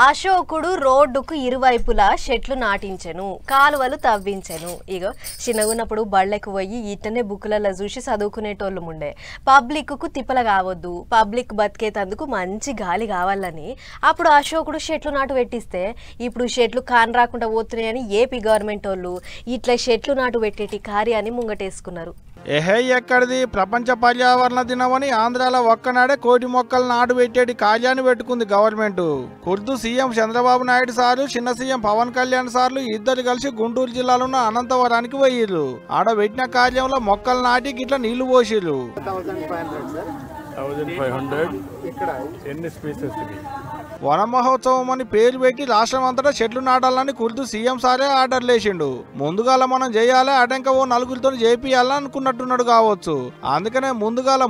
అశోకుడు రోడ్డుకు ఇరువైపులా చెట్లు నాటించెను, కాలువలు తవ్వించెను. ఇగో చిన్నగున్నప్పుడు బళ్ళకు పోయి ఇట్టనే బుక్కులలో చూసి చదువుకునేటోళ్ళు ఉండే. పబ్లిక్కు తిప్పల కావద్దు, పబ్లిక్ బతికేతందుకు మంచి గాలి కావాలని అప్పుడు అశోకుడు చెట్లు నాటు పెట్టిస్తే ఇప్పుడు చెట్లు కాన్ రాకుండా పోతున్నాయని ఏపీ గవర్నమెంట్ వాళ్ళు ఇట్లా చెట్లు నాటు పెట్టేటి కార్యాన్ని ముంగటేసుకున్నారు. ఏహే ఎక్కడిది ప్రపంచ పర్యావరణ దినమని ఆంధ్రాలో ఒక్కనాడే 1,000,000 మొక్కలు నాటు పెట్టేటి కార్యాన్ని పెట్టుకుంది గవర్నమెంట్. కుర్దు సీఎం చంద్రబాబు నాయుడు సార్లు, చిన్న సీఎం పవన్ కళ్యాణ్ సార్లు ఇద్దరు కలిసి గుంటూరు జిల్లాలో ఉన్న అనంతవరానికి పోయిర్రు. ఆడ పెట్టిన కార్యంలో మొక్కలు నాటి గిట్ల నీళ్లు పోసిర్రు. 1500 ఎన్ని స్పీసెస్ వన మహోత్సవం అని పేరు పెట్టి రాష్ట్రం అంతటా చెట్లు నాటాలని కుర్దు సీఎం సారే ఆర్డర్లు వేసిండు. ముందుగాల మనం చేయాలి, అటెంక ఓ నలుగురితో చేపియాలని అనుకున్నట్టున్నాడు కావచ్చు. అందుకనే ముందుగాల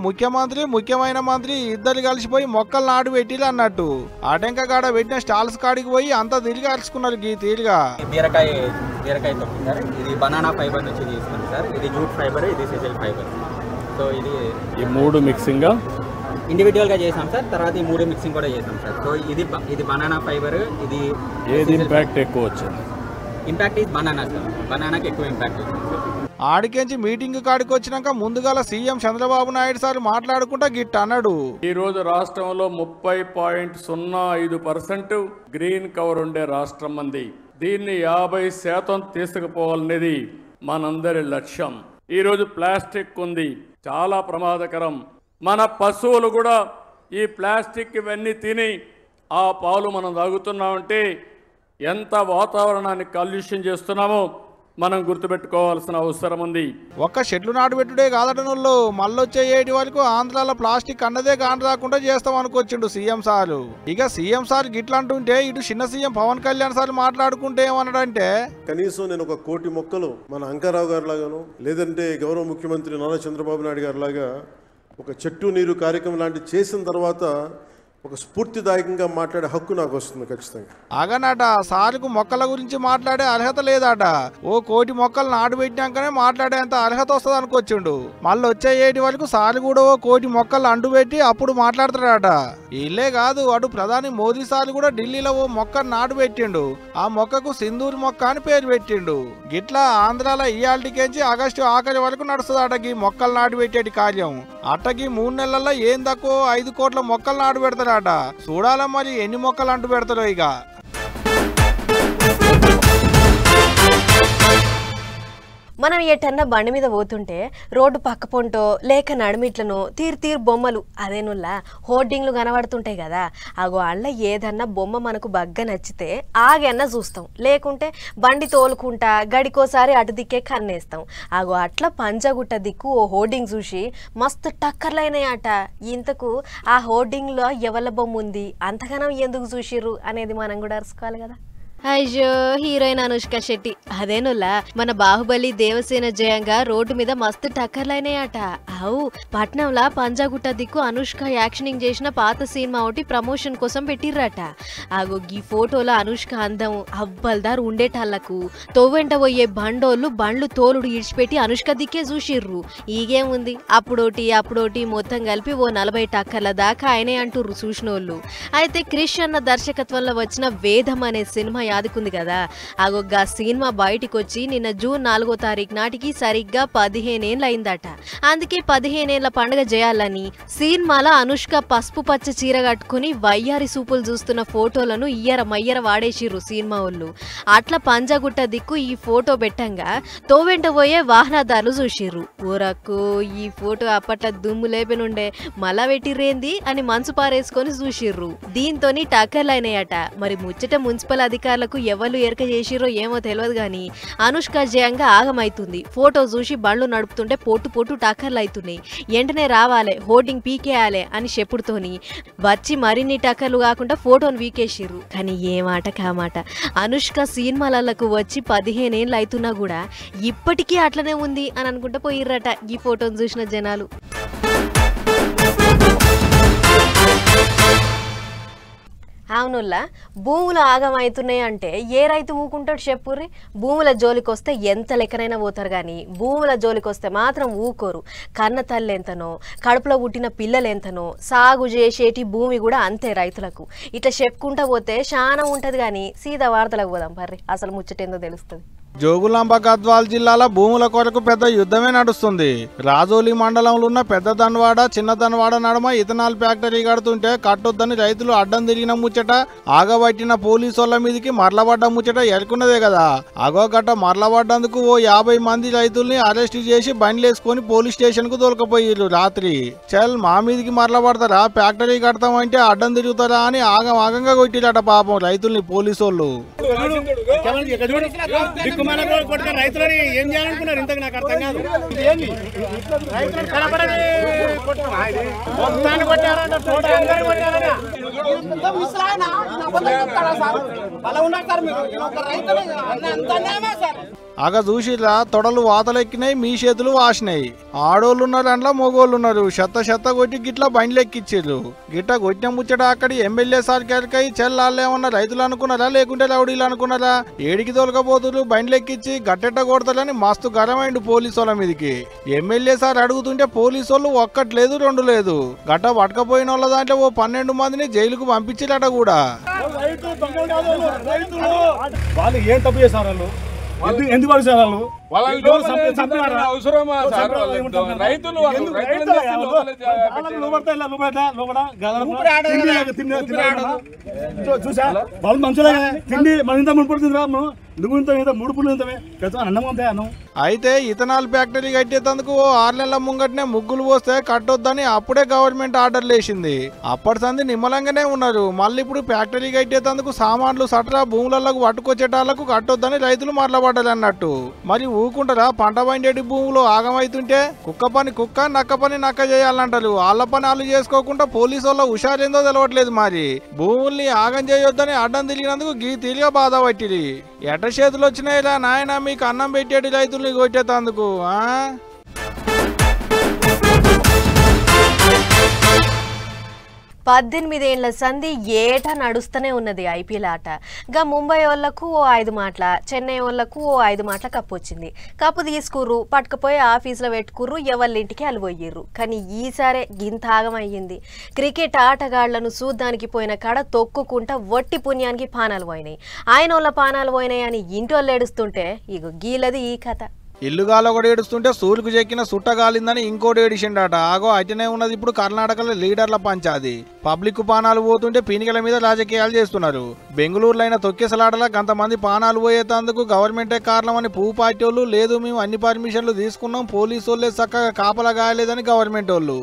ముఖ్యమైన మంత్రి ఇద్దరు కలిసిపోయి మొక్కలు నాటు పెట్టిలు అన్నట్టు. అటెంక కాడ పెట్టిన స్టాల్స్ కాడికి పోయి అంతా తిరిగి అరుచుకున్నారు. ఈ తీరుగా బీరకాయ తొక్కు సార్, ఇది బనానా ఫైబర్ నుంచి తీసుకుంది సార్, ఇది జూట్ ఫైబర్, ఇది సిజల్ ఫైబర్. సో ఇది ఈ మూడు మిక్సింగ్ ఇండివిజువల్ గా చేసాం సార్. తర్వాత ఈ మూడు మిక్సింగ్ కూడా చేసాం సార్. సో ఇది బనానా ఫైబర్, ఇది ఏది ఇంపాక్ట్ ఎక్కువ వచ్చింది? ఇంపాక్ట్ ఇది బనానా సార్, బనానాకి ఎక్కువ ఇంపాక్ట్ వచ్చింది. ఆడికెంచి మీటింగ్ కాడికి వచ్చినాక ముందుగాల సీఎం చంద్రబాబు నాయుడు సార్ మాట్లాడుకుంటా గిట్ అన్నాడు. ఈ రోజు రాష్ట్రంలో 30.05% గ్రీన్ కవర్ ఉండే రాష్ట్రం మంది. దీన్ని 50% తీసుకుపోవాలనేది మనందరి లక్ష్యం. ఈ రోజు ప్లాస్టిక్ ఉంది, చాలా ప్రమాదకరం. మన పశువులు కూడా ఈ ప్లాస్టిక్ ఇవన్నీ తిని ఆ పాలు మనం తాగుతున్నామంటే ఎంత వాతావరణాన్ని కాలుష్యం చేస్తున్నామో మనం గుర్తుపెట్టుకోవాల్సిన అవసరం ఉంది. ఒక్క చెట్లు నాటు పెట్టుడే కాదటనోళ్ళు మళ్ళొచ్చే ఏటి వరకు ఆంధ్రాలో ప్లాస్టిక్ అన్నదే కాని రాకుండా చేస్తాం అనుకొచ్చిండు సీఎం సార్. ఇక సీఎం సార్ గిట్లా అంటుంటే ఇటు చిన్న సీఎం పవన్ కళ్యాణ్ సార్ మాట్లాడుకుంటే ఏమన్నాడంటే, కనీసం నేను 1,00,00,000 మొక్కలు మన అంకారావు గారి లాగాను, లేదంటే గౌరవ ముఖ్యమంత్రి నారా చంద్రబాబు నాయుడు గారి లాగా ఒక చెట్టు నీరు కార్యక్రమం లాంటివి చేసిన తర్వాత ఒక స్ఫూర్తిదాయకంగా మాట్లాడే హక్కు నాకు వస్తుంది ఖచ్చితంగా. అగనట సార్కు మొక్కల గురించి మాట్లాడే అర్హత లేదట. ఓ 1,00,00,000 మొక్కలు నాటు పెట్టినాకనే మాట్లాడేంత అర్హత వస్తుంది అనుకొచ్చిండు. మళ్ళీ వచ్చే ఏటి వరకు సార్ కూడా ఓ 1,00,00,000 మొక్కలు అంటు పెట్టి అప్పుడు మాట్లాడతాడట. ఇల్లే కాదు, అటు ప్రధాని మోదీ సార్ కూడా ఢిల్లీలో ఓ మొక్కను నాటు పెట్టిండు. ఆ మొక్కకు సింధూర్ మొక్క అని పేరు పెట్టిండు. గిట్లా ఆంధ్రాలో ఇయాల్టికేంచి ఆగస్టు ఆఖరి వరకు నడుస్తుందట ఈ మొక్కలు నాటు పెట్టేటి కార్యం. అట్టకి 3 నెలల్లో ఏం తక్కువ 5 కోట్ల మొక్కలు నాటు పెడతారు. చూడాలా మరి ఎన్ని మొక్కలు అంటు పెడతారో. ఇక మనం ఎటన్నా బండి మీద పోతుంటే రోడ్డు పక్క పొంటో లేక నడిమిట్లను తీరు బొమ్మలు అదేనుల్లా హోర్డింగ్లు కనబడుతుంటాయి కదా. అగో అల్ల ఏదన్నా బొమ్మ మనకు బగ్గా నచ్చితే ఆగన్నా చూస్తాం, లేకుంటే బండి తోలుకుంటా గడికోసారి అటు దిక్కే కన్నేస్తాం. అగో అట్లా పంజగుట్ట దిక్కు ఓ హోర్డింగ్ చూసి మస్తు టక్కర్లైనాయట. ఇంతకు ఆ హోర్డింగ్లో ఎవల బొమ్మ ఉంది, అంతగానం ఎందుకు చూసిర్రు అనేది మనం కూడా అరుచుకోవాలి కదా. అయ్యో, హీరోయిన్ అనుష్క శెట్టి అదేనులా మన బాహుబలి దేవసేన జయంగా రోడ్డు మీద మస్తు టక్కర్లైనాయట. అవు పట్నంలా పంజాగుట్ట దిక్కు అనుష్క యాక్షనింగ్ చేసిన పాత సినిమా ఒకటి ప్రమోషన్ కోసం పెట్టిర్రట. ఆగో ఈ ఫోటోలో అనుష్క అందం అవ్వల్దారు ఉండేటాళ్లకు తోవెంట పోయే బండోళ్ళు బండ్లు తోలుడు ఇడిచిపెట్టి అనుష్క దిక్కే చూసిర్రు. ఈగేముంది, అప్పుడోటి మొత్తం కలిపి ఓ 40 టక్కర్ల దాకా ఆయనే అంటుర్రు చూసినోళ్ళు. అయితే క్రిష్ అన్న దర్శకత్వంలో వచ్చిన వేదం అనే సినిమా యాదుకుంది కదా. అగొగ్గా సినిమా బయటికి వచ్చి నిన్న జూన్ 4వ తారీఖు నాటికి సరిగ్గా 15 ఏళ్ళు అయిందట. అందుకే 15 ఏళ్ల పండుగ చేయాలని సినిమాలో అనుష్క పసుపు పచ్చ చీర కట్టుకుని వయ్యారి సూపులు చూస్తున్న ఫోటోలను మయ్యర వాడేసిర్రు సినిమా వాళ్ళు. అట్లా పంజాగుట్ట దిక్కు ఈ ఫోటో పెట్టంగా తోవెంట పోయే వాహనదారులు చూసిర్రు. ఊరక్కు ఈ ఫోటో అప్పట్లో దుమ్ము లేపనుండే మళ్ళా పెట్టిర్రేంది అని మనసు పారేసుకొని చూసిర్రు. దీంతోని టక్కర్లైనాయట. మరి ముచ్చట మున్సిపల్ అధికారులకు ఎవరు ఎరక చేసిరో ఏమో తెలియదు గాని అనుష్క జయంగా ఆగమైతుంది. ఫోటో చూసి బండ్లు నడుపుతుంటే పొట్టు టక్కర్లు అవుతున్నాయి. వెంటనే రావాలే, హోర్డింగ్ పీకేయాలే అని చెప్పుడుతోని వచ్చి మరిన్ని టక్కర్లు కాకుండా ఫోటోను వీకేసిర్రు. కానీ ఏమాట కామాట అనుష్క సినిమాలకు వచ్చి 15 ఏళ్ళు అవుతున్నా కూడా ఇప్పటికీ అట్లనే ఉంది అని అనుకుంటా పోయిర్రట ఈ ఫోటోను చూసిన జనాలు. అవునుల్లా భూములు ఆగమవుతున్నాయి అంటే ఏ రైతు ఊకుంటాడు చెప్పుర్రి. భూముల జోలికి వస్తే ఎంత లెక్కనైనా పోతారు కానీ భూముల జోలికి వస్తే మాత్రం ఊకోరు. కన్న తల్లి ఎంతనో, కడుపులో పుట్టిన పిల్లలు ఎంతనో, సాగు చేసేటి భూమి కూడా అంతే రైతులకు. ఇట్లా చెప్పుకుంటా పోతే చాలా ఉంటది కానీ సీదా వార్తలకు పోదాం పర్రి, అసలు ముచ్చటేందో తెలుస్తుంది. జోగులాంబ గద్వాల్ జిల్లాల భూముల కొరకు పెద్ద యుద్ధమే నడుస్తుంది. రాజోలి మండలంలో ఉన్న పెద్ద దన్వాడ చిన్న దన్వాడ నడుమ ఇథనాల్ ఫ్యాక్టరీ కడుతుంటే కట్టొద్దని రైతులు అడ్డం తిరిగిన ముచ్చట, ఆగబట్టిన పోలీసుల మీదకి మరలబడ్డ ముచ్చట ఎరుకున్నదే కదా. గట్ట మరలబడ్డందుకు ఓ 50 మంది రైతుల్ని అరెస్ట్ చేసి బండ్లేసుకొని పోలీస్ స్టేషన్ కు తోలుకపోయారు రాత్రి. చల్ మా మీదికి మరలబడతారా, ఫ్యాక్టరీ కడతామంటే అడ్డం తిరుగుతారా అని ఆగంగా కొట్టిరట పాపం రైతుల్ని పోలీసోళ్ళు. రైతులని ఏం చేయాలనుకున్నారు ఇంతకు నాకు అర్థం కాదు. రైతులను కనపడని చూసిరా తొడలు వాతలెక్కినాయి, మీ చేతులు వాసినాయి. ఆడోళ్ళున్నారు అండ్లా మగోళ్ళున్నారు. చెత్త కొట్టి గిట్లా బండ్లెక్కిచ్చారు. గిట్ట కొట్టిన ముచ్చట అక్కడి ఎమ్మెల్యే సార్ గారికి చెల్లాళ్ళేమన్నా రైతులు అనుకున్నారా లేకుంటే రౌడీలు అనుకున్నారా? ఏడికి తోలకపోతున్నారు బండ్లెక్కిచ్చి గట్టెట్ట కొడతారని మస్తు గరమైండు పోలీసుల మీదకి. ఎమ్మెల్యే సార్ అడుగుతుంటే పోలీసు ఒక్కట్లేదు 2 లేదు. గట్ట పట్టకపోయిన వాళ్ళ దాంట్లో ఓ 12 మందిని జైలుకు పంపించిరట కూడా. వాళ్ళు ఏం తప్పు చేశారు? ఎందుకు పరిసరాలు చూసా వాళ్ళు మంచిగా తిండి మన ఇంత ముడిపడుతుంది. అయితే ఇథనాల్ ఫ్యాక్టరీ కట్టేందుకు ఓ 6 నెలల ముంగటనే ముగ్గులు పోస్తే కట్టొద్దని అప్పుడే గవర్నమెంట్ ఆర్డర్లు వేసింది. అప్పటి సంది నిమ్మలంగానే ఉన్నారు. మళ్ళీ ఇప్పుడు ఫ్యాక్టరీ కట్టేందుకు సామాన్లు సటరా భూములకు పట్టుకొచ్చేటాలకు కట్టొద్దని రైతులు మరలబడ్డారు అన్నట్టు. మరి ఊకుంటారా? పంట పండేటి భూములు ఆగమైతుంటే కుక్క పని కుక్క, నక్క పని నక్క చేయాలంటారు. వాళ్ళ పని వాళ్ళు చేసుకోకుండా పోలీసు వాళ్ళ హుషారేందో తెలవట్లేదు. మరి భూముల్ని ఆగం చేయొద్దని అడ్డం తిరిగినందుకు గీ తీరిగా బాధ పట్టిరి. ఎట చేతులు వచ్చినాయిరా నాయన మీకు అన్నం పెట్టేటి రైతుల్ని కొట్టేతందుకు. 18 ఏళ్ల సంధి ఏటా నడుస్తూనే ఉన్నది ఐపీఎల్ ఆట. గా ముంబై వాళ్ళకు ఓ 5 మాటల, చెన్నై వాళ్ళకు ఓ 5 మాటల కప్పు వచ్చింది. కప్పు తీసుకుర్రు, పట్టుకుపోయి ఆఫీసులో పెట్టుకుర్రు, ఎవళ్ళింటికి అలిపోయిర్రు. కానీ ఈసారే గింత ఆగమయ్యింది. క్రికెట్ ఆటగాళ్లను చూద్దానికి పోయిన కాడ తొక్కుకుంటా వట్టి పుణ్యానికి పానాలు పోయినాయి. ఆయన వాళ్ళ పానాలు పోయినాయి అని ఇంటోళ్ళు ఏడుస్తుంటే ఇగో గీలది ఈ కథ. ఇల్లుగాలు ఒకటి ఏడుస్తుంటే సూర్యుకు చెక్కిన సుట్టగాలిందని ఇంకోటి ఏడిచిండట. అటనే ఉన్నది ఇప్పుడు కర్ణాటకలో లీడర్ల పంచాది. పబ్లిక్ పానాలు పోతుంటే పీనికల మీద రాజకీయాలు చేస్తున్నారు. బెంగళూరులో తొక్కేసలాటలా కొంతమంది పానాలు పోయేందుకు గవర్నమెంటే కారణం అని పువ్వు పార్టీ వాళ్ళు, లేదు మేము అన్ని పర్మిషన్లు తీసుకున్నాం, పోలీసు వాళ్ళే చక్కగా కాపలా గాయలేదని గవర్నమెంట్ వాళ్ళు,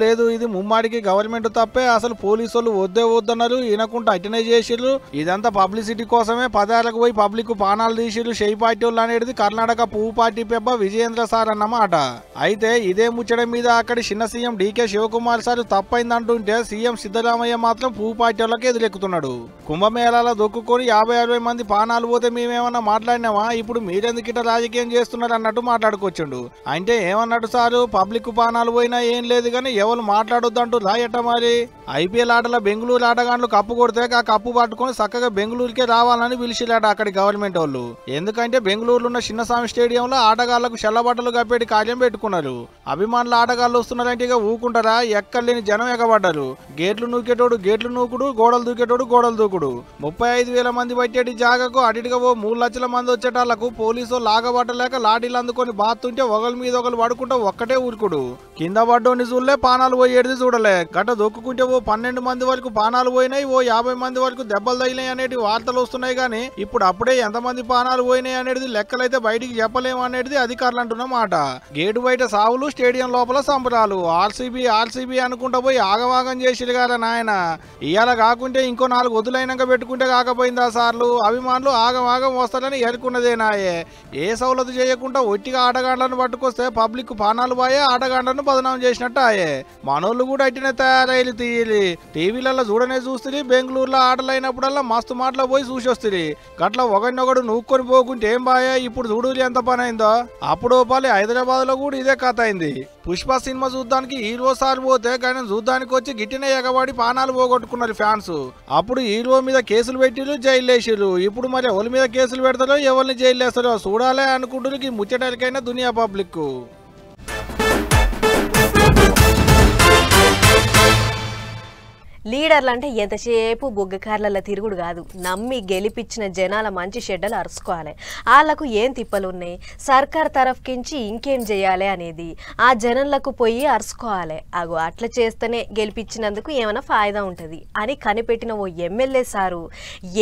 లేదు ఇది ముమ్మాడికి గవర్నమెంట్ తప్పే, అసలు పోలీసు వాళ్ళు వద్దన్నారు, వినకుండా అటనే చేసిర్రు, ఇదంతా పబ్లిసిటీ కోసమే 10 పోయి పబ్లిక్ పానాలు తీసిర్రు షెయి పార్టీ వాళ్ళు అనేది కర్ణాటక పువ్వు పార్టీ పెబ్బ విజయేంద్ర సార్ అన్నమాట. అయితే ఇదే ముచ్చట మీద అక్కడి చిన్న సీఎం డీకే శివకుమార్ సార్ తప్పైందంటుంటే సీఎం సిద్ధరామయ్య మాత్రం పువ్వు పార్టీ వాళ్ళకి ఎదురెక్కుతున్నాడు. కుంభమేళాలో దొక్కుకొని 50-60 మంది పానాలు పోతే మేమేమన్నా మాట్లాడినామా, ఇప్పుడు మీరెందుకిట రాజకీయం చేస్తున్నారు అన్నట్టు మాట్లాడుకొచ్చిండు. అంటే ఏమన్నట్టు సారు, పబ్లిక్ పానాలు పోయినా ఏం లేదు కానీ ఎవరు మాట్లాడొద్దంటూ రాయట. మరి ఐపీఎల్ ఆటలో బెంగళూరు ఆటగాళ్లు కప్పు కొడితే ఆ కప్పు పట్టుకొని చక్కగా బెంగళూరుకే రావాలని పిలిచిరాట అక్కడి గవర్నమెంట్ వాళ్ళు. ఎందుకంటే బెంగళూరులో ఉన్న చిన్నస్వామి స్టేడియంలో ఆటగాళ్లకు చెల్లబట్టలు కప్పేటి కార్యం పెట్టుకున్నారు. అభిమానులు ఆటగాళ్లు వస్తున్నారంటే ఇక ఊకుంటారా, ఎక్కలేని జనం ఎగబడ్డారు. గేట్లు నూకేటోడు గేట్లు నూకుడు, గోడలు దూకేటోడు గోడలు దూకుడు. 35,000 మంది పట్టేటి జాగకు అటుగా 3 లక్షల మంది వచ్చేటాళ్లకు పోలీసు లాగబట్టలేక లాఠీలు అందుకొని బాతుంటే ఒకరి మీద ఒకరు పడుకుంటా ఒక్కటే ఊరుకుడు. కింద పడ్డోని చూడలే, పానాలు పోయేది చూడలే. గట్ట దొక్కుంటే ఓ 12 మంది వరకు పానాలు పోయినాయి, ఓ 50 మంది వరకు దెబ్బలు తగిలినాయి అనేది వార్తలు వస్తున్నాయి. కానీ ఇప్పుడు అప్పుడే ఎంతమంది పానాలు పోయినాయి అనేది లెక్కలైతే బయటికి చెప్పలేము అనేది అధికారులు అంటున్నమాట. గేటు బయట సావులు, స్టేడియం లోపల సంబరాలు. ఆర్సీబీ అనుకుంటా పోయి ఆగవాగం చేసిరు కదా నాయన. ఇవాళ కాకుంటే ఇంకో 4 వదులైనాక పెట్టుకుంటే కాకపోయిందా సార్లు. అభిమానులు ఆగవాగం వస్తారని ఎరుకున్నదేనాయే. ఏ సౌలతు చేయకుండా ఒట్టిగా ఆటగాళ్లను పట్టుకొస్తే పబ్లిక్ పానాలు పోయే ఆటగాళ్లను బదనాం చేసినట్టు ఆయే. మనోళ్ళు కూడా అట్టినే తయారైలు తీయాలి. టీవీలలో చూడనే చూస్తుంది. బెంగళూరులో ఆటలు అయినప్పుడల్లా మస్తు మాటలో పోయి చూసి వస్తుంది. గట్ల ఒకరినొకడు నూక్కొని పోకుంటే ఏం బాయే. ఇప్పుడు చూడు ఎంత పని ఏమైందో. అప్పుడు పల్లె హైదరాబాద్ లో కూడా ఇదే కథ అయింది. పుష్ప సినిమా చూడ్డానికి హీరో సార్ పోతే కానీ చూడ్డానికి వచ్చి గిట్టిన ఎగబడి పానాలు పోగొట్టుకున్నారు ఫ్యాన్స్. అప్పుడు హీరో మీద కేసులు పెట్టిరు, జైలు వేసిరు. ఇప్పుడు మరి ఎవరి మీద కేసులు పెడతారో ఎవరిని జైలు వేస్తారో చూడాలే అనుకుంటున్నారు ఈ ముచ్చటలకైనా దునియా పబ్లిక్. లీడర్లు అంటే ఎంతసేపు బొగ్గ కార్లలో తిరుగుడు కాదు, నమ్మి గెలిపించిన జనాల మంచి షెడ్డలు అరుచుకోవాలి. వాళ్ళకు ఏం తిప్పలున్నాయి, సర్కార్ తరఫుకించి ఇంకేం చేయాలి అనేది ఆ జనంలకు పోయి అరుచుకోవాలి. అగో అట్లా చేస్తేనే గెలిపించినందుకు ఏమైనా ఫాయిదా ఉంటుంది అని కనిపెట్టిన ఓ ఎమ్మెల్యే సారు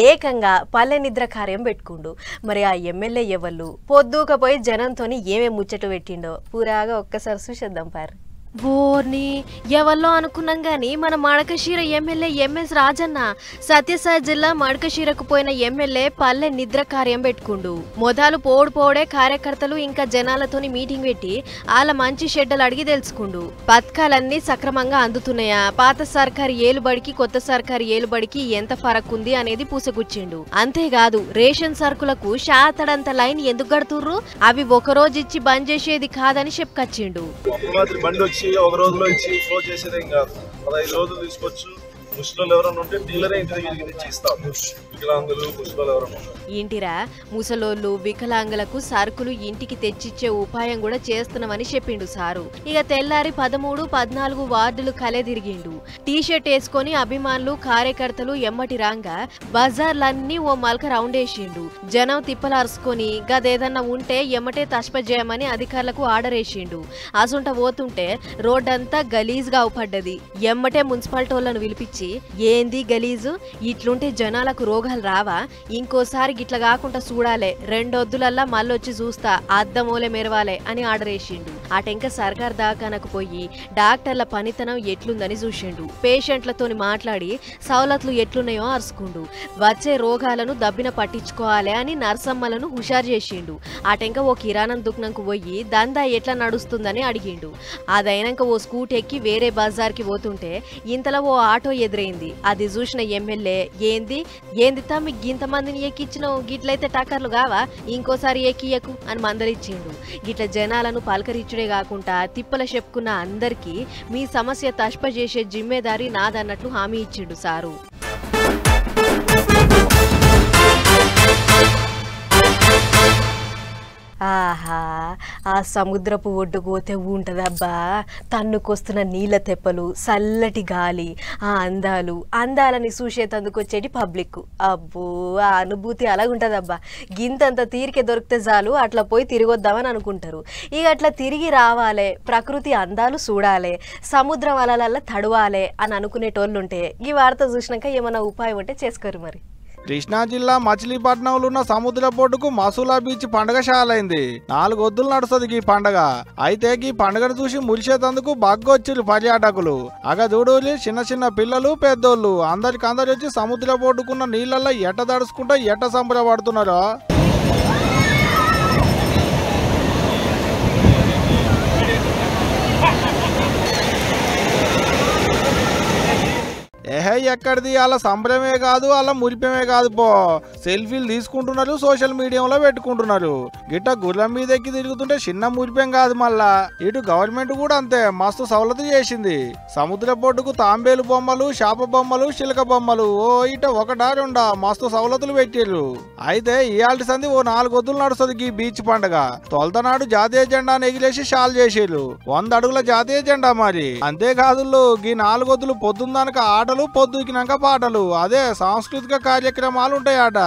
ఏకంగా పల్లె నిద్ర కార్యం పెట్టుకుండు. మరి ఆ ఎమ్మెల్యే ఎవళ్ళు పొద్దుకపోయి జనంతోని ఏమేమి ముచ్చట పెట్టిండో పూరాగా ఒక్కసారి చూసేద్దాం పారు. బోర్ని ఎవల్లో అనుకున్నాం గాని మన మడకశీర ఎమ్మెల్యే ఎంఎస్ రాజన్న సత్యసాయి జిల్లా మడకశీరకు పోయిన ఎమ్మెల్యే పల్లె నిద్ర కార్యం పెట్టుకుండు. మొదలు పోడే కార్యకర్తలు ఇంకా జనాలతోని మీటింగ్ పెట్టి వాళ్ళ మంచి షెడ్డలు అడిగి తెలుసుకుండు. పథకాలన్నీ సక్రమంగా అందుతున్నాయా, పాత సర్కారు ఏలుబడికి కొత్త సర్కారు ఏలుబడికి ఎంత ఫరక్ ఉంది అనేది పూసగుచ్చిండు. అంతేకాదు రేషన్ సరుకులకు శాతడంత లైన్ ఎందుకు కడుతుర్రు, అవి ఒకరోజు ఇచ్చి బంద్ చేసేది కాదని చెప్పుకొచ్చిండు. ఒక రోజులో ఇచ్చి ఫ్లో చేసేదేం కాదు, 15 రోజులు తీసుకోవచ్చు. ముసలోళ్ళు ఎవరైనా ఉంటే డీలరే ఇంటి దగ్గరికి తెచ్చి ఇస్తాం. వికలాంగులు ముసలోళ్ళు ఎవరైనా ఇంటిరా ముసలోళ్ళు వికలాంగులకు సరుకులు ఇంటికి తెచ్చిచ్చే ఉపాయం కూడా చేస్తున్నామని చెప్పిండు సారు. ఇక తెల్లారి 13, 14 వార్డులు కలే తిరిగిండు. టీషర్ట్ వేసుకొని అభిమానులు కార్యకర్తలు ఎమ్మటి రాంగా బజార్లన్నీ ఓ మల్క రౌండ్ వేసిండు. జనం తిప్పలారుసుకొని గదేదన్నా ఉంటే ఎమ్మటే తష్పజేయమని అధికారులకు ఆర్డర్ వేసిండు. అసుంట పోతుంటే రోడ్డంతా గలీజ్గా అవుపడ్డది. ఎమ్మటే మున్సిపాలిటీలను పిలిపించి ఏంది గలీజు, ఇట్లుంటే జనాలకు రోగాలు రావా, ఇంకోసారి గిట్ల కాకుండా చూడాలే, రెండొద్దులల్లా మళ్ళొచ్చి చూస్తా, అద్దమూలే మెరవాలే అని ఆర్డర్ వేసిండు. అటెంక సర్కార్ దాకానకు పోయి డాక్టర్ల పనితనం ఎట్లుందని చూసిండు. పేషెంట్లతోని మాట్లాడి సౌలతులు ఎట్లున్నాయో అరుచుకుండు. వచ్చే రోగాలను దబ్బిన పట్టించుకోవాలి అని నర్సమ్మలను హుషారు చేసిండు. అటెంక ఓ కిరాణం దుకాణంకు పోయి దందా ఎట్లా నడుస్తుందని అడిగిండు. అదైనాక ఓ స్కూట్ ఎక్కి వేరే బజార్కి పోతుంటే ఇంతలో ఓ ఆటో ఎదురైంది. అది చూసిన ఎమ్మెల్యే ఏంది తమ్మి గింతమందిని ఎక్కిచ్చినావు, గిట్లయితే టక్కర్లు కావా, ఇంకోసారి ఎక్కియకు అని మందలిచ్చిండు. గిట్ల జనాలను పలకరించుడే కాకుండా తిప్పల చెప్పుకున్న అందరికీ మీ సమస్య తష్ప చేసే జిమ్మేదారి నాదన్నట్లు హామీ ఇచ్చిండు సారు. ఆహా, ఆ సముద్రపు ఒడ్డుకు పోతే ఉంటదబ్బా తన్నుకొస్తున్న నీళ్ళ తెప్పలు, చల్లటి గాలి, ఆ అందాలని చూసేతందుకు వచ్చేటి పబ్లిక్. అబ్బో ఆ అనుభూతి అలాగుంటదబ్బా. గింతంత తీరికే దొరికితే చాలు అట్లా పోయి తిరిగొద్దామని అనుకుంటారు. ఇక అట్లా తిరిగి రావాలే, ప్రకృతి అందాలు చూడాలి, సముద్రం అలలల్లా తడవాలే అని అనుకునేటోళ్ళుంటే ఈ వార్త చూసినాక ఏమైనా ఉపాయం ఉంటే చేసుకోరు. మరి కృష్ణా జిల్లా మచిలీపట్నంలో ఉన్న సముద్ర బోర్డుకు మసూలా బీచ్ పండుగ షాలైంది. 4 వద్దులు నడుస్తుంది ఈ పండుగ. అయితే ఈ పండుగను చూసి మురిసేందుకు బగ్గొచ్చిరు పర్యాటకులు. అగ చూడూరి చిన్న పిల్లలు పెద్దోళ్ళు అందరు వచ్చి సముద్ర బోర్డుకున్న నీళ్ళల్లో ఎట్ట దడుచుకుంటా ఎట్ట సంబరపడుతున్నారో. ఎక్కడిది అలా సంబరమే కాదు, అలా మురిపమే కాదు పో, సెల్ఫీలు తీసుకుంటున్నారు, సోషల్ మీడియాలో పెట్టుకుంటున్నారు. గిట్ట గుర్రం మీద ఎక్కి తిరుగుతుంటే చిన్న మురిపేం కాదు. మళ్ళా ఇటు గవర్నమెంట్ కూడా అంతే మస్తు సవలతు చేసింది. సముద్ర బొడ్డుకు తాంబేలు బొమ్మలు, చేప బొమ్మలు, చిలక బొమ్మలు ఓ ఇట ఒకటా రెండా మస్తు సవలతులు పెట్టిర్రు. అయితే ఇయాల్టి సంది ఓ 4 వద్దులు నడుస్తుంది ఈ బీచ్ పండుగ. తొలతనాడు జాతీయ జెండాను ఎగిలేసి షాల్ చేసిర్రు. 100 అడుగుల జాతీయ జెండా. మరి అంతేకాదు ఈ 4 వద్దులు పొద్దున్నాక ఆటలు, పొద్దుకినాక పాటలు, అదే సాంస్కృతిక కార్యక్రమాలు ఉంటాయట.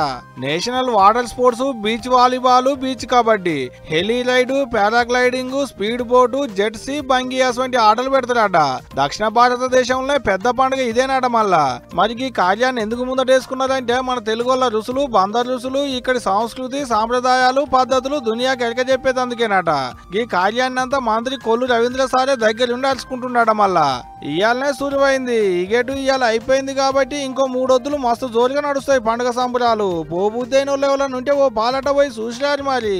National water sports, beach volleyball, beach kabaddi, heli ride, paragliding, speed boat, jet ski, బంగియాస్ వంటి ఆటలు పెడతారట. దక్షిణ భారతదేశంలో పెద్ద పండుగ ఇదేనట. మళ్ళా మరి ఈ కార్యాన్ని ఎందుకు ముందటేసుకున్నారంటే మన తెలుగుల రుసులు, బందర్ రుసులు, ఇక్కడి సంస్కృతి సాంప్రదాయాలు, పద్ధతులు దునియాకి ఎడక చెప్పేదందుకేనట. ఈ కార్యాన్ని అంతా మంత్రి కొల్లు రవీంద్ర సారే దగ్గరుండి అలుచుకుంటున్నాడ. మళ్ళా ఇయాలనే సురువైంది. ఇగేటు ఇవాళ అయిపోయింది కాబట్టి ఇంకో 3 వద్దులు మస్తు జోరుగా నడుస్తాయి పండుగ సంబరాలు. పోబుద్దైన వాళ్ళు ఎవరైనా ఉంటే ఓ పాలట పోయి చూసిరారు. మరి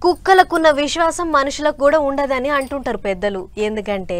కుక్కలకున్న విశ్వాసం మనుషులకు కూడా ఉండదని అంటుంటారు పెద్దలు. ఎందుకంటే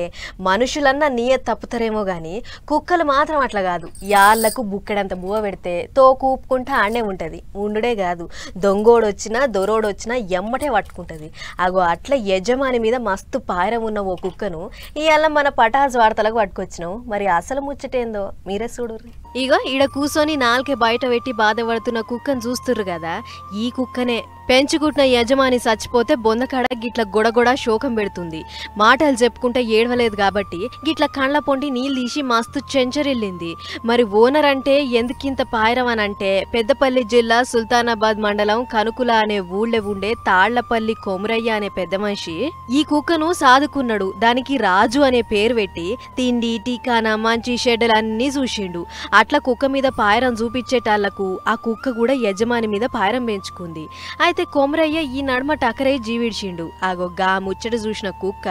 మనుషులన్నా నియత్ తప్పుతారేమో కానీ కుక్కలు మాత్రం అట్లా కాదు. యాళ్లకు బుక్కెడంత బువ్వ పెడితే తోకు ఊపుకుంటా ఆడే ఉంటుంది. ఉండుడే కాదు, దొంగోడొచ్చినా దొరోడొచ్చినా ఎమ్మటే పట్టుకుంటుంది. అగో అట్లా యజమాని మీద మస్తు పాయరం ఉన్న ఓ కుక్కను ఇవాళ మన పటాజ్ వార్తలకు పట్టుకొచ్చినావు. మరి అసలు ముచ్చటేందో మీరే చూడుర్రి. ఇగో ఈడ కూర్చొని నాలుకే బయట పెట్టి బాధపడుతున్న కుక్కను చూస్తుర్రు కదా, ఈ కుక్కనే. పెంచుకుంటున్న యజమాని చచ్చిపోతే బొందకాడ గిట్ల గొడగొడ శోకం పెడుతుంది. మాటలు చెప్పుకుంటే ఏడవలేదు కాబట్టి గిట్ల కండ్ల పొంటి నీళ్ళు తీసి మస్తు చెంచరిల్లింది. మరి ఓనర్ అంటే ఎందుకింత పాయరం అని అంటే పెద్దపల్లి జిల్లా సుల్తానాబాద్ మండలం కనుకుల అనే ఊళ్ళో ఉండే తాళ్లపల్లి కొమరయ్య అనే పెద్ద మనిషి ఈ కుక్కను సాదుకున్నాడు. దానికి రాజు అనే పేరు పెట్టి తిండి టీకానా మంచి షెడ్డలు అన్నీ చూసిండు. అట్లా కుక్క మీద పాయరం చూపించేటాళ్లకు ఆ కుక్క కూడా యజమాని మీద పాయరం పెంచుకుంది. అయితే కొమరయ్య ఈ నడుమ టకరై జీవిడ్చిండు. ఆగో గా ముచ్చట చూసిన కుక్క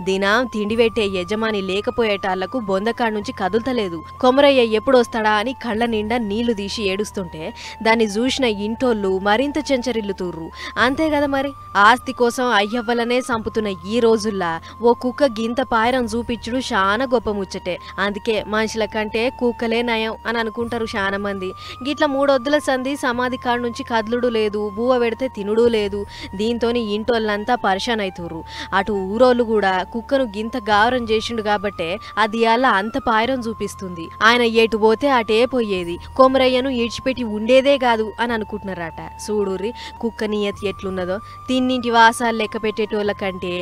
దినం తిండి పెట్టే యజమాని లేకపోయేటాళ్లకు బొందకాడ నుంచి కదులుతలేదు. కొమరయ్య ఎప్పుడొస్తాడా అని కళ్ళ నిండా నీళ్లు తీసి ఏడుస్తుంటే దాన్ని చూసిన ఇంటోళ్ళు మరింత చెంచరిల్లుతుర్రు. అంతే కదా మరి, ఆస్తి కోసం అయ్యవ్వలనే సంపుతున్న ఈ రోజుల్లా ఓ కుక్క గింత పాయరం చూపించుడు చాలా గొప్ప ముచ్చటే. అందుకే మనుషుల కంటే కుక్కలే నయం అని అనుకుంటారు చాలా మంది. గిట్ల 3 వద్దుల సంధి సమాధి కాడ నుంచి కదులుడు లేదు, బువ్వ పెడితే తినుడు లేదు. దీంతోని ఇంటోళ్ళంతా పరిశాన్ అవుతుర్రు. అటు ఊరోళ్ళు కూడా కుక్కను గింత గావరం చేసిండు కాబట్టే అది అలా అంత పాయరం చూపిస్తుంది. ఆయన ఎటు పోతే అటే పోయేది, కొమరయ్యను ఈడ్చిపెట్టి ఉండేదే కాదు అని అనుకుంటున్నారట. చూడుర్రి కుక్క నియతి ఎట్లున్నదో. తిన్నింటి వాసాలు లెక్క పెట్టేటోళ్ళ కంటే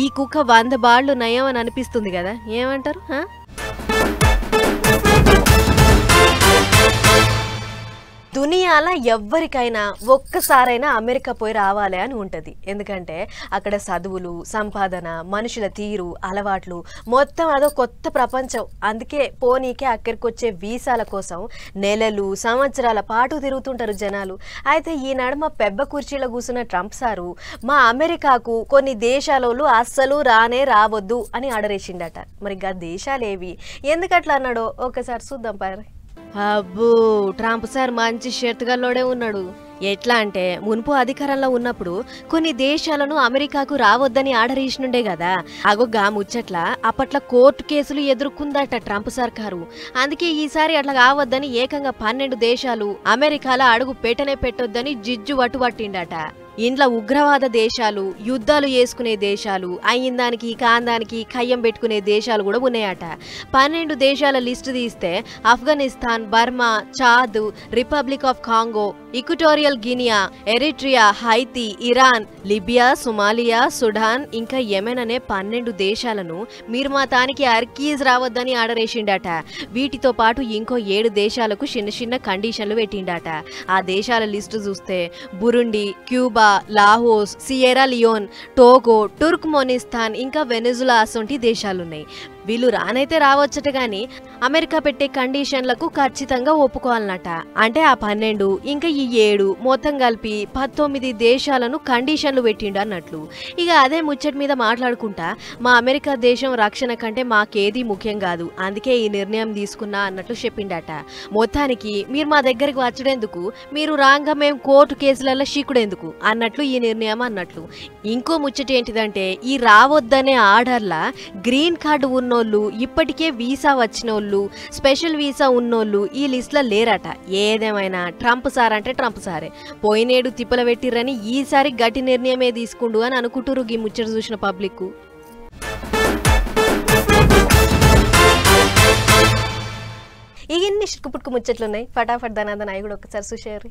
ఈ కుక్క 100 బాళ్లు నయం అని అనిపిస్తుంది కదా, ఏమంటారు? దునియాల ఎవ్వరికైనా ఒక్కసారైనా అమెరికా పోయి రావాలి అని ఉంటుంది. ఎందుకంటే అక్కడ చదువులు, సంపాదన, మనుషుల తీరు, అలవాట్లు మొత్తం అదో కొత్త ప్రపంచం. అందుకే పోనీకే అక్కడికి వచ్చే వీసాల కోసం నెలలు సంవత్సరాల పాటు తిరుగుతుంటారు జనాలు. అయితే ఈ నడుమ పెబ్బ కుర్చీలో కూర్చున్న ట్రంప్ సారు మా అమెరికాకు కొన్ని దేశాలోళ్ళు అస్సలు రావద్దు అని ఆర్డరేసిండట. మరి గా దేశాలేవి, ఎందుకట్లా అన్నాడో ఒకసారి చూద్దాం పారు. అబ్బో, ట్రంప్ సార్ మంచి షర్తుగాల్లోడే ఉన్నాడు. ఎట్లా అంటే మున్పు అధికారంలో ఉన్నప్పుడు కొన్ని దేశాలను అమెరికాకు రావద్దని ఆర్డర్ ఇచ్చినుండే కదా. అగో గా ముచ్చట్ల అప్పట్లో కోర్టు కేసులు ఎదుర్కొందట ట్రంప్ సర్కారు. అందుకే ఈసారి అట్లా కావద్దని ఏకంగా 12 దేశాలు అమెరికాలో అడుగు పెట్టొద్దని జిజ్జు వట్టుబట్టిండట. ఇంట్లో ఉగ్రవాద దేశాలు, యుద్ధాలు చేసుకునే దేశాలు, అయ్యిందానికి కాందానికి కయ్యం పెట్టుకునే దేశాలు కూడా ఉన్నాయట. 12 దేశాల లిస్టు తీస్తే Afghanistan, Burma, Chad, republic of Congo, equatorial Guinea, Eritrea, Haiti, Iran, Libya, Somalia, Sudan ఇంకా యెమెన్ అనే 12 దేశాలను మీరు మా తానికి అర్కీజ్ రావద్దని ఆర్డర్ వేసిండట. వీటితో పాటు ఇంకో 7 దేశాలకు చిన్న కండిషన్లు పెట్టిండట. ఆ దేశాల లిస్టు చూస్తే Burundi, Cuba, Laos, Sierra Leone, Togo, Turkmenistan ఇంకా వెనిజులా అసొంటి దేశాలున్నాయి. వీళ్ళు రానైతే రావచ్చట గాని అమెరికా పెట్టే కండిషన్లకు ఖచ్చితంగా ఒప్పుకోవాలన్నట. అంటే ఆ 12 ఇంకా ఈ 7 మొత్తం కలిపి 19 దేశాలను కండిషన్లు పెట్టిండు అన్నట్లు. ఇక అదే ముచ్చట మీద మాట్లాడుకుంటా మా అమెరికా దేశం రక్షణ కంటే మాకేది ముఖ్యం కాదు, అందుకే ఈ నిర్ణయం తీసుకున్నా అన్నట్లు చెప్పిండట. మొత్తానికి మీరు మా దగ్గరికి వచ్చేందుకు, మీరు రాంగా మేము కోర్టు కేసులలో షీకుడేందుకు అన్నట్లు ఈ నిర్ణయం అన్నట్లు. ఇంకో ముచ్చట ఏంటిదంటే ఈ రావద్దనే ఆర్డర్లా గ్రీన్ కార్డు ఉన్నోళ్ళు, ఇప్పటికే వీసా వచ్చినోళ్ళు, స్పెషల్ వీసా ఉన్నోళ్ళు ఈ లిస్ట్లో లేరట. ఏదేమైనా ట్రంప్ సార్ అంటే ట్రంప్ సారే. పోయినేడు తిప్పల పెట్టిర్రని ఈసారి గట్టి నిర్ణయమే తీసుకుండు అని అనుకుంటురు ఈ ముచ్చట చూసిన పబ్లిక్. ఇన్ని పుట్టుకు ముచ్చట్లున్నాయి. ఫటాఫట్ ధనాదన్ అవి కూడా ఒకసారి చూసేయారు.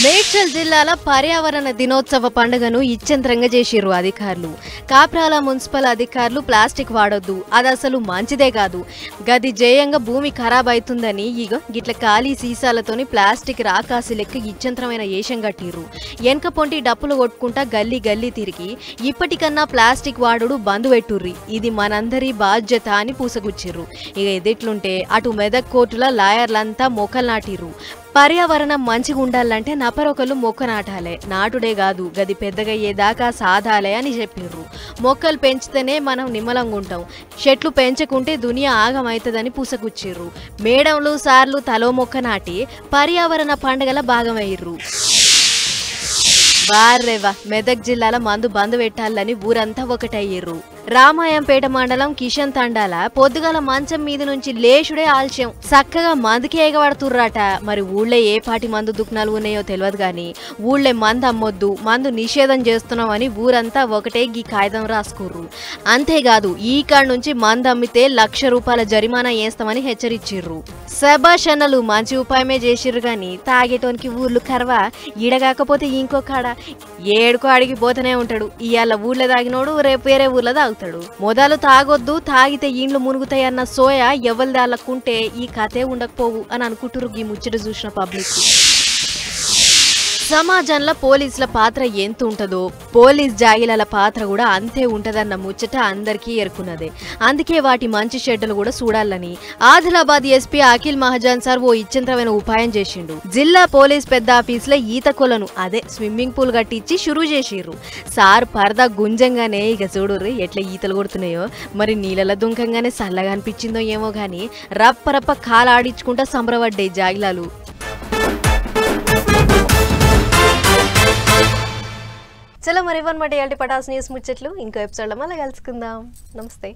మేడ్చల్ జిల్లాల పర్యావరణ దినోత్సవ పండుగను ఇచ్చెంత్రంగా చేసిర్రు అధికారులు. కాప్రాల మున్సిపల్ అధికారులు ప్లాస్టిక్ వాడొద్దు, అది అసలు మంచిదే కాదు, గది జయంగా భూమి ఖరాబ్ అవుతుందని ఇగో గిట్ల ఖాళీ సీసాలతోని ప్లాస్టిక్ రాకాసి లెక్క ఇచ్చెంత్రమైన ఏషం కట్టిర్రు. వెనక పొంటి డప్పులు కొట్టుకుంటా గల్లీ గల్లీ తిరిగి ఇప్పటికన్నా ప్లాస్టిక్ వాడుడు బంద్ పెట్టుర్రి, ఇది మనందరి బాధ్యత అని పూసగుచ్చిర్రు. ఇక ఎదిట్లుంటే అటు మెదక్ కోర్టుల లాయర్లంతా మొక్కలు నాటిర్రు. పర్యావరణం మంచిగా ఉండాలంటే నపరొకలు మొక్క నాటాలే, నాటుడే కాదు గది పెద్దగయ్యేదాకా సాధాలే అని చెప్పిర్రు. మొక్కలు పెంచితేనే మనం నిమ్మలంగా ఉంటాం, చెట్లు పెంచకుంటే దునియా ఆగమవుతుందని పూసగుచ్చిర్రు. మేడంలు సార్లు తలో మొక్క నాటి పర్యావరణ పండుగల భాగమయ్యిర్రు. వారేవా మెదక్ జిల్లాల మందు బంద్ పెట్టాలని ఊరంతా ఒకటయ్యిర్రు. రామాయంపేట మండలం కిషన్ తండాల పొద్దుగాల మంచం మీద నుంచి లేచుడే ఆలస్యం. చక్కగా మందుకే ఎగబడుతుర్రాట. మరి ఊళ్ళో ఏ పాటి మందు దుకాణాలు ఉన్నాయో తెలియదు గాని ఊళ్ళో మందు అమ్మొద్దు, మందు నిషేధం చేస్తున్నామని ఊరంతా ఒకటే గీ కాగితం రాసుకుర్రు. అంతేకాదు ఈ కాడ నుంచి మందు అమ్మితే ₹1,00,000 జరిమానా వేస్తామని హెచ్చరించిర్రు. శబాష్ అన్నలు మంచి ఉపాయమే చేసిర్రు గాని తాగేటోనికి ఊర్లు కరవా. ఈడగాకపోతే ఇంకో కాడ ఏడుకో అడిగి పోతూనే ఉంటాడు. ఇవాళ ఊళ్ళో తాగినోడు రేపు వేరే ఊర్లో తాగుతాడు. మొదలు తాగొద్దు, తాగితే ఇండ్లు మునుగుతాయన్న సోయ ఎవరిదాళ్ళకుంటే ఈ కథే ఉండకపోవు అని అనుకుంటురు ఈ ముచ్చట చూసిన పబ్లిక్. సమాజంలో పోలీసుల పాత్ర ఎంత ఉంటుందో పోలీస్ జాగిలాల పాత్ర కూడా అంతే ఉంటదన్న ముచ్చట అందరికీ ఎరుకున్నదే. అందుకే వాటి మంచి చెడ్డలు కూడా చూడాలని ఆదిలాబాద్ ఎస్పీ అఖిల్ మహాజన్ సార్ ఓ ఇచ్చంతమైన ఉపాయం చేసిండు. జిల్లా పోలీస్ పెద్ద ఆఫీసులో ఈత కొలను అదే స్విమ్మింగ్ పూల్ కట్టించి షురూ చేసిర్రు. సార్ పరదా గుంజంగానే ఇక చూడుర్రి ఎట్లా ఈతలు కొడుతున్నాయో. మరి నీళ్ళ దుంకంగానే చల్లగా అనిపించిందో ఏమో గాని రప్పరప్ప కాలాడించుకుంటా సంబరపడ్డాయి జాగిలాలు. చలో మరి ఇవన్నమాట పటాస్ న్యూస్ ముచ్చట్లు. ఇంకో ఎపిసోడ్లో మళ్ళీ కలుసుకుందాం. నమస్తే.